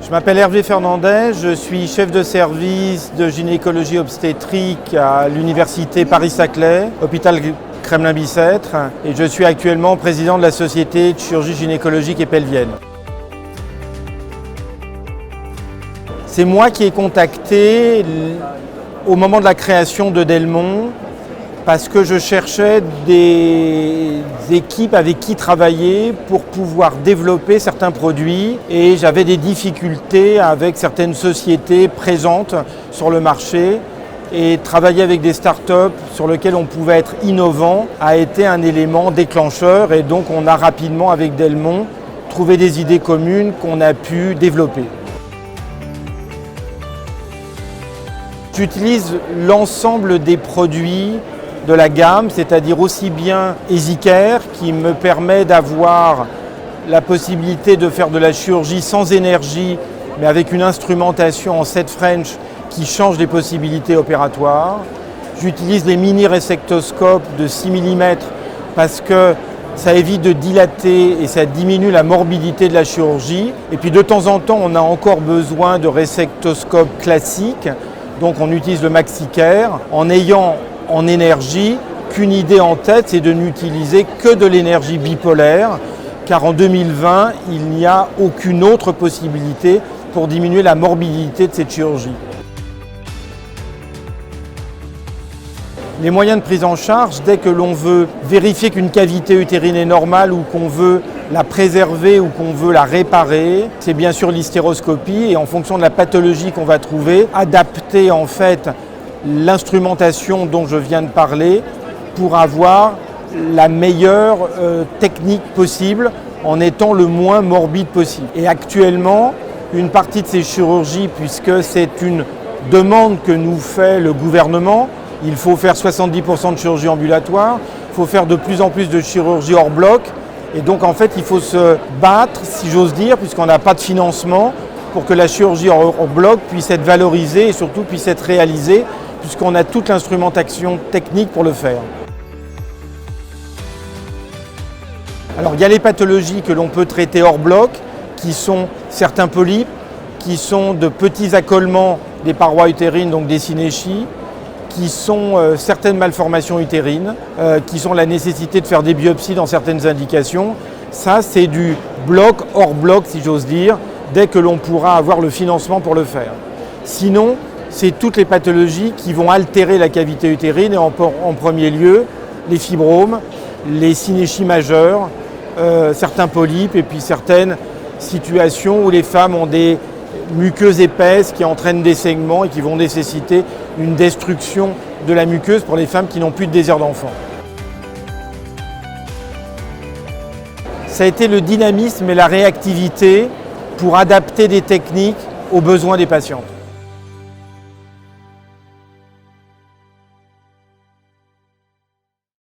Je m'appelle Hervé Fernandez, je suis chef de service de gynécologie obstétrique à l'université Paris-Saclay, hôpital Kremlin-Bicêtre, et je suis actuellement président de la société de chirurgie gynécologique et pelvienne. C'est moi qui ai contacté au moment de la création de Delmont parce que je cherchais des équipes avec qui travailler pour pouvoir développer certains produits et j'avais des difficultés avec certaines sociétés présentes sur le marché et travailler avec des startups sur lesquelles on pouvait être innovant a été un élément déclencheur et donc on a rapidement avec Delmont trouvé des idées communes qu'on a pu développer. J'utilise l'ensemble des produits de la gamme, c'est-à-dire aussi bien EasyCare qui me permet d'avoir la possibilité de faire de la chirurgie sans énergie mais avec une instrumentation en 7 French qui change les possibilités opératoires. J'utilise les mini résectoscopes de 6 mm parce que ça évite de dilater et ça diminue la morbidité de la chirurgie. Et puis de temps en temps, on a encore besoin de résectoscopes classiques. Donc on utilise le MaxiCare en ayant en énergie qu'une idée en tête, c'est de n'utiliser que de l'énergie bipolaire, car en 2020, il n'y a aucune autre possibilité pour diminuer la morbidité de cette chirurgie. Les moyens de prise en charge, dès que l'on veut vérifier qu'une cavité utérine est normale ou qu'on veut la préserver ou qu'on veut la réparer, c'est bien sûr l'hystéroscopie et en fonction de la pathologie qu'on va trouver, adapter en fait l'instrumentation dont je viens de parler pour avoir la meilleure technique possible en étant le moins morbide possible. Et actuellement, une partie de ces chirurgies, puisque c'est une demande que nous fait le gouvernement, il faut faire 70% de chirurgie ambulatoire, il faut faire de plus en plus de chirurgie hors bloc. Et donc en fait, il faut se battre, si j'ose dire, puisqu'on n'a pas de financement, pour que la chirurgie hors bloc puisse être valorisée et surtout puisse être réalisée, puisqu'on a toute l'instrumentation technique pour le faire. Alors il y a les pathologies que l'on peut traiter hors bloc, qui sont certains polypes, qui sont de petits accolements des parois utérines, donc des synéchies, qui sont certaines malformations utérines, qui sont la nécessité de faire des biopsies dans certaines indications. Ça, c'est du bloc hors bloc, si j'ose dire, dès que l'on pourra avoir le financement pour le faire. Sinon, c'est toutes les pathologies qui vont altérer la cavité utérine et en premier lieu, les fibromes, les synéchies majeures, certains polypes et puis certaines situations où les femmes ont des muqueuses épaisses qui entraînent des saignements et qui vont nécessiter une destruction de la muqueuse pour les femmes qui n'ont plus de désir d'enfant. Ça a été le dynamisme et la réactivité pour adapter des techniques aux besoins des patientes.